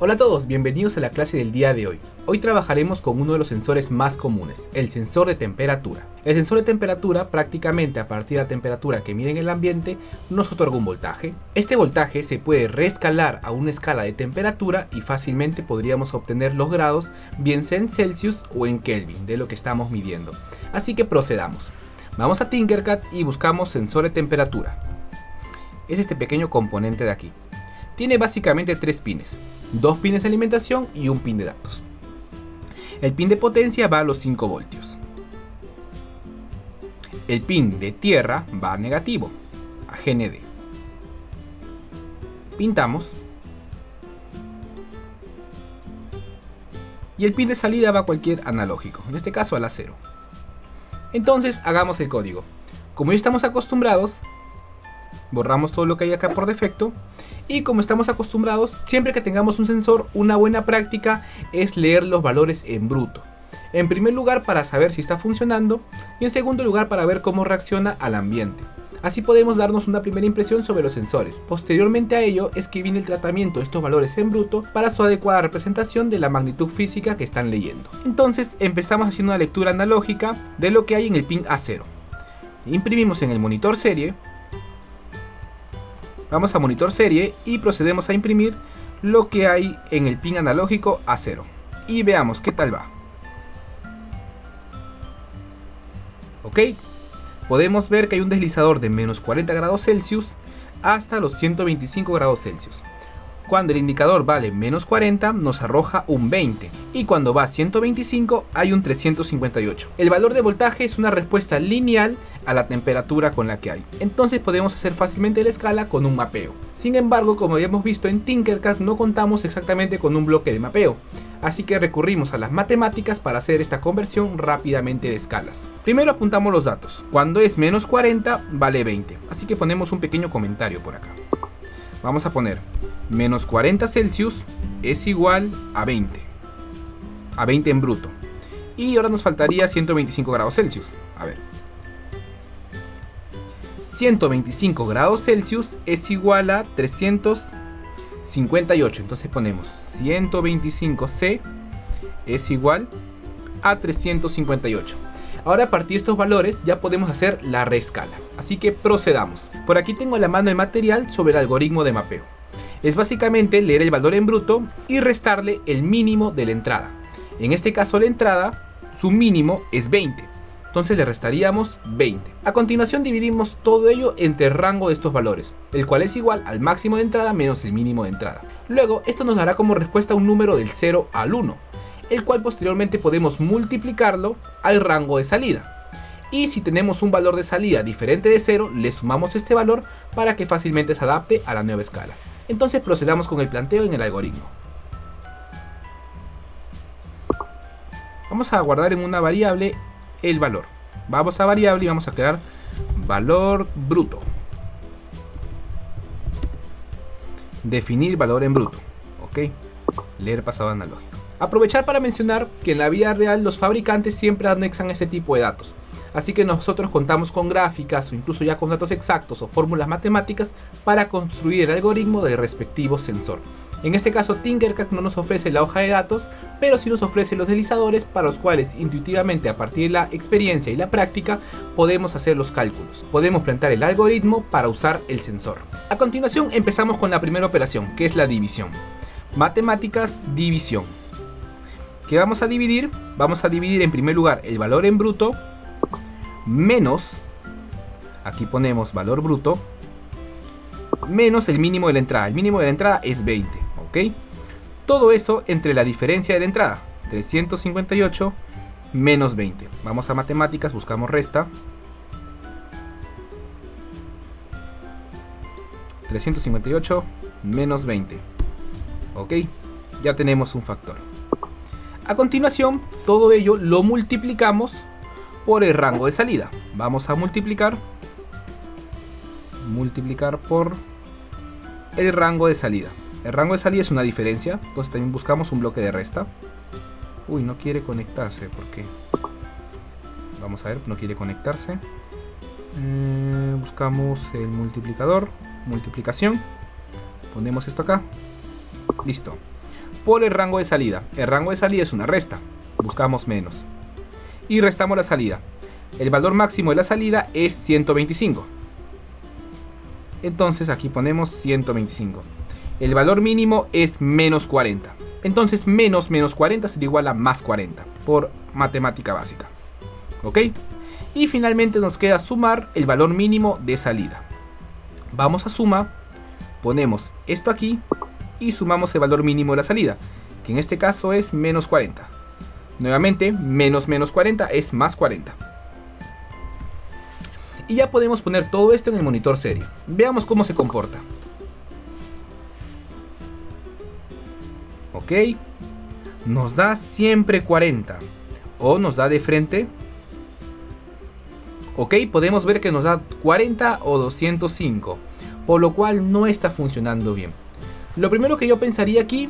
Hola a todos, bienvenidos a la clase del día de hoy. Hoy trabajaremos con uno de los sensores más comunes, el sensor de temperatura. El sensor de temperatura, prácticamente a partir de la temperatura que mide en el ambiente, nos otorga un voltaje. Este voltaje se puede reescalar a una escala de temperatura y fácilmente podríamos obtener los grados, bien sea en Celsius o en Kelvin, de lo que estamos midiendo. Así que procedamos. Vamos a Tinkercad y buscamos sensor de temperatura. Es este pequeño componente de aquí. Tiene básicamente 3 pines. 2 pines de alimentación y un pin de datos. El pin de potencia va a los 5 voltios. El pin de tierra va a negativo, a GND. Pintamos. Y el pin de salida va a cualquier analógico, en este caso a la 0. Entonces hagamos el código. Como ya estamos acostumbrados, borramos todo lo que hay acá por defecto. Y como estamos acostumbrados, siempre que tengamos un sensor, una buena práctica es leer los valores en bruto. En primer lugar, para saber si está funcionando, y en segundo lugar para ver cómo reacciona al ambiente. Así podemos darnos una primera impresión sobre los sensores. Posteriormente a ello es que viene el tratamiento de estos valores en bruto para su adecuada representación de la magnitud física que están leyendo. Entonces empezamos haciendo una lectura analógica de lo que hay en el pin A0. Imprimimos en el monitor serie. Vamos a monitor serie y procedemos a imprimir lo que hay en el pin analógico A0. Y veamos qué tal va. Ok, podemos ver que hay un deslizador de menos 40 grados Celsius hasta los 125 grados Celsius. Cuando el indicador vale menos 40 nos arroja un 20 y cuando va a 125 hay un 358. El valor de voltaje es una respuesta lineal a la temperatura con la que hay. Entonces podemos hacer fácilmente la escala con un mapeo. Sin embargo, como habíamos visto en Tinkercad, no contamos exactamente con un bloque de mapeo. Así que recurrimos a las matemáticas para hacer esta conversión rápidamente de escalas. Primero apuntamos los datos. Cuando es menos 40 vale 20. Así que ponemos un pequeño comentario por acá. Vamos a poner menos 40 Celsius es igual a 20. A 20 en bruto. Y ahora nos faltaría 125 grados Celsius. A ver. 125 grados Celsius es igual a 358. Entonces ponemos 125C es igual a 358. Ahora a partir de estos valores ya podemos hacer la reescala. Así que procedamos. Por aquí tengo a la mano el material sobre el algoritmo de mapeo. Es básicamente leer el valor en bruto y restarle el mínimo de la entrada. En este caso la entrada, su mínimo es 20. Entonces le restaríamos 20. A continuación dividimos todo ello entre el rango de estos valores, el cual es igual al máximo de entrada menos el mínimo de entrada. Luego esto nos dará como respuesta un número del 0 al 1, el cual posteriormente podemos multiplicarlo al rango de salida. Y si tenemos un valor de salida diferente de 0, le sumamos este valor para que fácilmente se adapte a la nueva escala. Entonces procedamos con el planteo en el algoritmo. Vamos a guardar en una variable el valor. Vamos a variable y vamos a crear valor bruto. Definir valor en bruto. Ok. Leer pasado analógico. Aprovechar para mencionar que en la vida real los fabricantes siempre anexan este tipo de datos. Así que nosotros contamos con gráficas o incluso ya con datos exactos o fórmulas matemáticas para construir el algoritmo del respectivo sensor. En este caso Tinkercad no nos ofrece la hoja de datos, pero sí nos ofrece los deslizadores para los cuales intuitivamente a partir de la experiencia y la práctica podemos hacer los cálculos. Podemos plantear el algoritmo para usar el sensor. A continuación empezamos con la primera operación, que es la división. Matemáticas, división. ¿Qué vamos a dividir? Vamos a dividir en primer lugar el valor en bruto menos, aquí ponemos valor bruto, menos el mínimo de la entrada. El mínimo de la entrada es 20, ¿ok? Todo eso entre la diferencia de la entrada, 358 menos 20. Vamos a matemáticas, buscamos resta. 358 menos 20. ¿Ok? Ya tenemos un factor. A continuación, todo ello lo multiplicamos por el rango de salida. Vamos a multiplicar por el rango de salida. El rango de salida es una diferencia, entonces también buscamos un bloque de resta. Uy, no quiere conectarse, ¿por qué? Vamos a ver, no quiere conectarse. Buscamos el multiplicador, multiplicación. Ponemos esto acá. Listo. por el rango de salida. El rango de salida es una resta. Buscamos menos. Y restamos la salida. El valor máximo de la salida es 125. Entonces aquí ponemos 125. El valor mínimo es menos 40. Entonces menos 40 será igual a más 40 por matemática básica. ¿Ok? Y finalmente nos queda sumar el valor mínimo de salida. Vamos a suma, ponemos esto aquí y sumamos el valor mínimo de la salida, que en este caso es menos 40. Nuevamente, menos 40 es más 40. Y ya podemos poner todo esto en el monitor serie. Veamos cómo se comporta. Ok, nos da siempre 40 o nos da de frente. Ok, podemos ver que nos da 40 o 205, por lo cual no está funcionando bien. Lo primero que yo pensaría aquí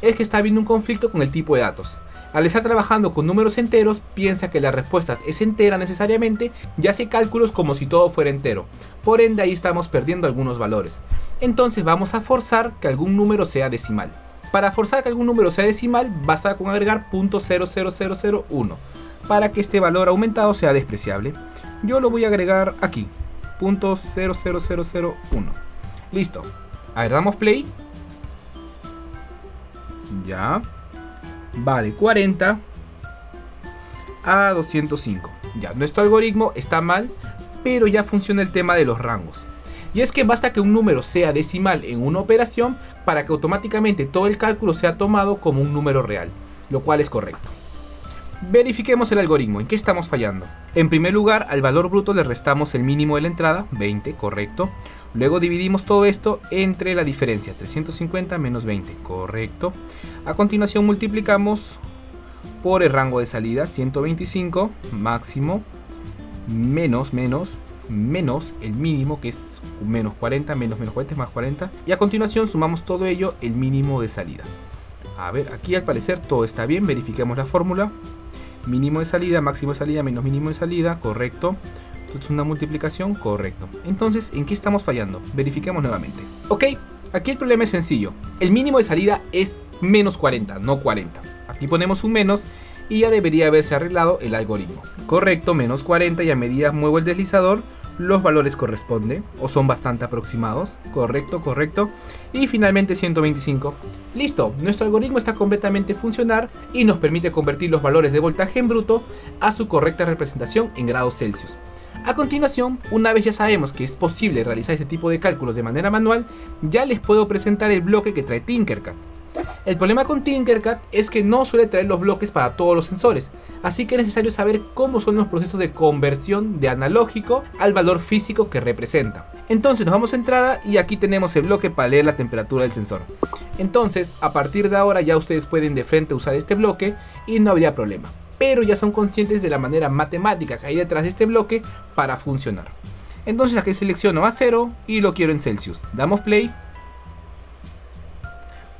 es que está habiendo un conflicto con el tipo de datos. Al estar trabajando con números enteros, piensa que la respuesta es entera necesariamente y hace cálculos como si todo fuera entero. Por ende, ahí estamos perdiendo algunos valores. Entonces vamos a forzar que algún número sea decimal. Para forzar que algún número sea decimal, basta con agregar .00001 para que este valor aumentado sea despreciable. Yo lo voy a agregar aquí, .00001. Listo. A ver, damos play. Ya. Va de 40 a 205. Ya, nuestro algoritmo está mal, pero ya funciona el tema de los rangos. Y es que basta que un número sea decimal en una operación para que automáticamente todo el cálculo sea tomado como un número real, lo cual es correcto. Verifiquemos el algoritmo, ¿en qué estamos fallando? En primer lugar, al valor bruto le restamos el mínimo de la entrada, 20, correcto. Luego dividimos todo esto entre la diferencia, 350 menos 20, correcto. A continuación multiplicamos por el rango de salida, 125 máximo, menos el mínimo, que es menos 40, menos 40 es más 40. Y a continuación sumamos todo ello, el mínimo de salida. A ver, aquí al parecer todo está bien, verifiquemos la fórmula. Mínimo de salida, máximo de salida, menos mínimo de salida, correcto. Esto es una multiplicación, correcto. Entonces, ¿en qué estamos fallando? Verifiquemos nuevamente. Ok, aquí el problema es sencillo. El mínimo de salida es menos 40, no 40. Aquí ponemos un menos y ya debería haberse arreglado el algoritmo. Correcto, menos 40, y a medida muevo el deslizador, los valores corresponden o son bastante aproximados. Correcto, correcto. Y finalmente 125. Listo, nuestro algoritmo está completamente funcional y nos permite convertir los valores de voltaje en bruto a su correcta representación en grados Celsius. A continuación, una vez ya sabemos que es posible realizar este tipo de cálculos de manera manual, ya les puedo presentar el bloque que trae Tinkercad. El problema con Tinkercad es que no suele traer los bloques para todos los sensores, así que es necesario saber cómo son los procesos de conversión de analógico al valor físico que representa. Entonces nos vamos a entrada y aquí tenemos el bloque para leer la temperatura del sensor. Entonces, a partir de ahora ya ustedes pueden de frente usar este bloque y no habría problema. Pero ya son conscientes de la manera matemática que hay detrás de este bloque para funcionar. Entonces aquí selecciono a 0 y lo quiero en Celsius. Damos play.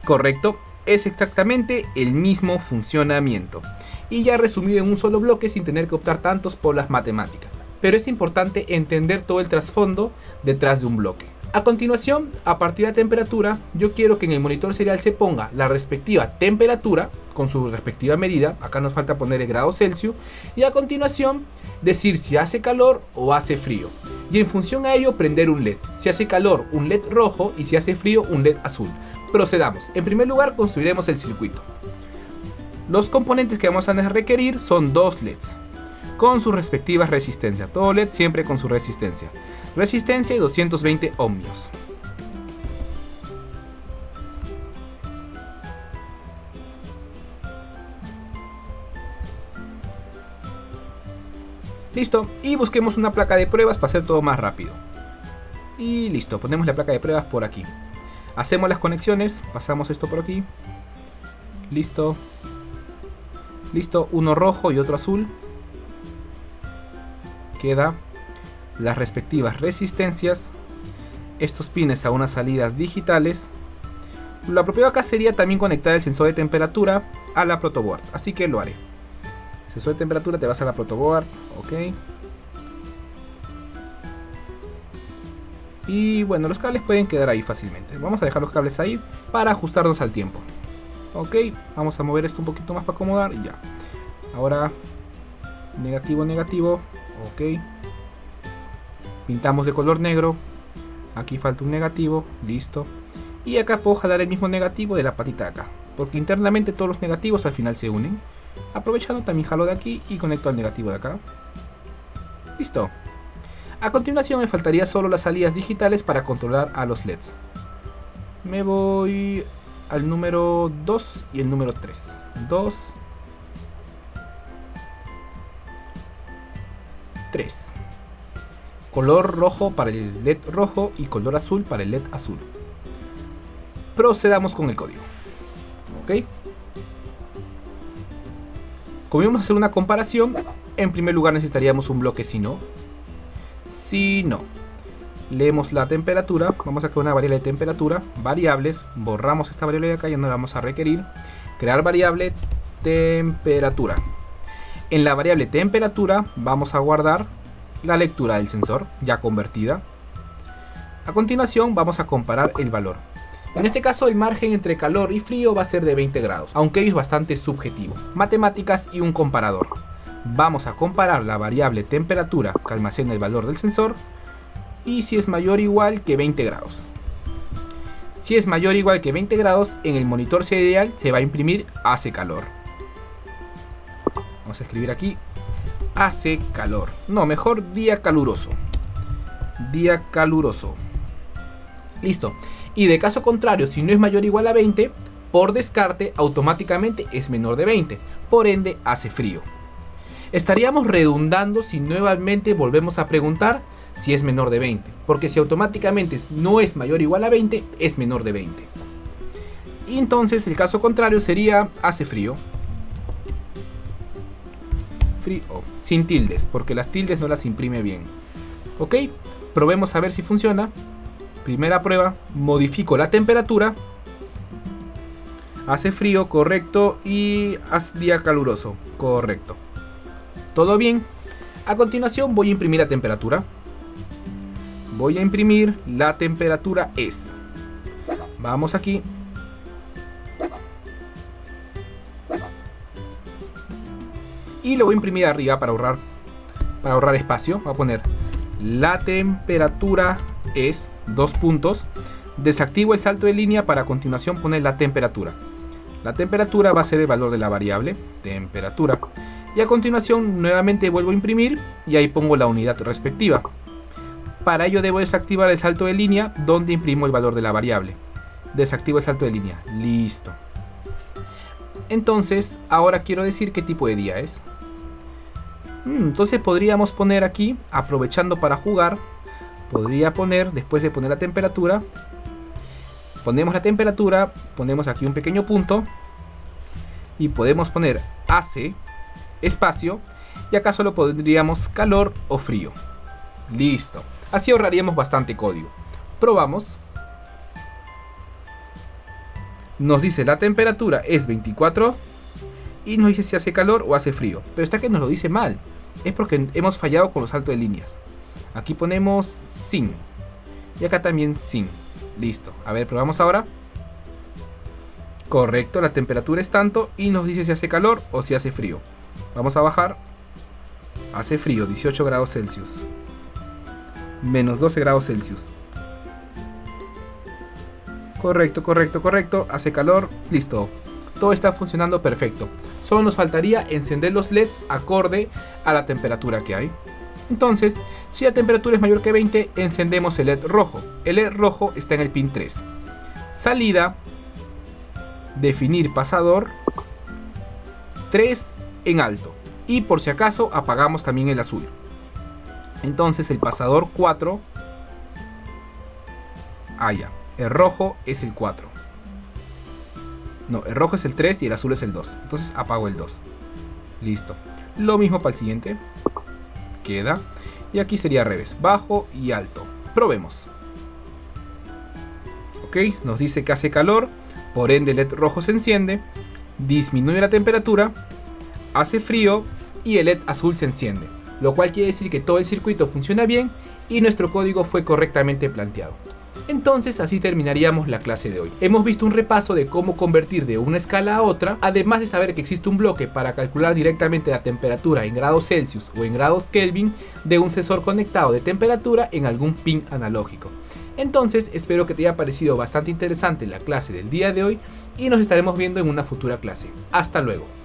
Correcto, es exactamente el mismo funcionamiento. Y ya resumido en un solo bloque sin tener que optar tantos por las matemáticas. Pero es importante entender todo el trasfondo detrás de un bloque. A continuación, a partir de la temperatura, yo quiero que en el monitor serial se ponga la respectiva temperatura con su respectiva medida. Acá nos falta poner el grado Celsius. Y a continuación, decir si hace calor o hace frío. Y en función a ello, prender un LED. Si hace calor, un LED rojo, y si hace frío, un LED azul. Procedamos. En primer lugar, construiremos el circuito. Los componentes que vamos a requerir son dos LEDs con sus respectivas resistencias. Todo LED siempre con su resistencia. Resistencia y 220 ohmios. Listo. Y busquemos una placa de pruebas para hacer todo más rápido. Y listo. Ponemos la placa de pruebas por aquí. Hacemos las conexiones. Pasamos esto por aquí. Listo. Listo. Uno rojo y otro azul. Queda las respectivas resistencias, estos pines a unas salidas digitales. Lo apropiado acá sería también conectar el sensor de temperatura a la protoboard, así que lo haré. Sensor de temperatura, te vas a la protoboard, ok. Y bueno, los cables pueden quedar ahí fácilmente. Vamos a dejar los cables ahí para ajustarnos al tiempo. Ok, vamos a mover esto un poquito más para acomodar y ya. Ahora negativo, negativo. Ok, pintamos de color negro. Aquí falta un negativo, listo. Y acá puedo jalar el mismo negativo de la patita de acá, porque internamente todos los negativos al final se unen. Aprovechando también jalo de aquí y conecto al negativo de acá. Listo. A continuación me faltaría solo las salidas digitales para controlar a los LEDs. Me voy al número 2 y el número 3. 2, 3. Color rojo para el LED rojo y color azul para el LED azul. Procedamos con el código. Ok. Como vamos a hacer una comparación, en primer lugar necesitaríamos un bloque si no. Si no. Leemos la temperatura, vamos a crear una variable de temperatura, variables, borramos esta variable de acá, ya no la vamos a requerir. Crear variable temperatura. En la variable temperatura vamos a guardar la lectura del sensor ya convertida. A continuación vamos a comparar el valor. En este caso el margen entre calor y frío va a ser de 20 grados, aunque es bastante subjetivo. Matemáticas y un comparador. Vamos a comparar la variable temperatura que almacena el valor del sensor y si es mayor o igual que 20 grados. Si es mayor o igual que 20 grados, en el monitor serial se va a imprimir hace calor. Vamos a escribir aquí hace calor. No, mejor día caluroso. Día caluroso. Listo. Y de caso contrario, si no es mayor o igual a 20, por descarte automáticamente es menor de 20. Por ende hace frío. Estaríamos redundando si nuevamente volvemos a preguntar si es menor de 20, porque si automáticamente no es mayor o igual a 20, es menor de 20. Y entonces el caso contrario sería hace frío. Frío, sin tildes, porque las tildes no las imprime bien. Ok, probemos a ver si funciona. Primera prueba, modifico la temperatura. Hace frío, correcto, y hace día caluroso, correcto. Todo bien. A continuación voy a imprimir la temperatura. Voy a imprimir la temperatura es. Vamos aquí. Y lo voy a imprimir arriba para ahorrar espacio. Voy a poner la temperatura es, dos puntos. Desactivo el salto de línea para a continuación poner la temperatura. La temperatura va a ser el valor de la variable temperatura. Y a continuación nuevamente vuelvo a imprimir y ahí pongo la unidad respectiva. Para ello debo desactivar el salto de línea donde imprimo el valor de la variable. Desactivo el salto de línea. Listo. Entonces, ahora quiero decir qué tipo de día es. Entonces podríamos poner aquí, aprovechando para jugar, podría poner, después de poner la temperatura, ponemos la temperatura, ponemos aquí un pequeño punto y podemos poner hace, espacio, y acá solo pondríamos calor o frío. Listo. Así ahorraríamos bastante código. Probamos. Nos dice la temperatura es 24 y nos dice si hace calor o hace frío. Pero está que nos lo dice mal. Es porque hemos fallado con los saltos de líneas. Aquí ponemos sin. Y acá también sin. Listo. A ver, probamos ahora. Correcto, la temperatura es tanto y nos dice si hace calor o si hace frío. Vamos a bajar. Hace frío, 18 grados Celsius. Menos 12 grados Celsius. Correcto, correcto, correcto. Hace calor. Listo. Todo está funcionando perfecto. Solo nos faltaría encender los LEDs acorde a la temperatura que hay. Entonces, si la temperatura es mayor que 20, encendemos el LED rojo. El LED rojo está en el pin 3. Salida. Definir pasador. 3 en alto. Y por si acaso apagamos también el azul. Entonces el pasador 4. Ah, ya. El rojo es el 4. No, el rojo es el 3 y el azul es el 2. Entonces apago el 2. Listo. Lo mismo para el siguiente. Queda. Y aquí sería al revés. Bajo y alto. Probemos. Ok, nos dice que hace calor. Por ende el LED rojo se enciende. Disminuye la temperatura. Hace frío. Y el LED azul se enciende. Lo cual quiere decir que todo el circuito funciona bien y nuestro código fue correctamente planteado. Entonces así terminaríamos la clase de hoy. Hemos visto un repaso de cómo convertir de una escala a otra, además de saber que existe un bloque para calcular directamente la temperatura en grados Celsius o en grados Kelvin de un sensor conectado de temperatura en algún pin analógico. Entonces espero que te haya parecido bastante interesante la clase del día de hoy y nos estaremos viendo en una futura clase. Hasta luego.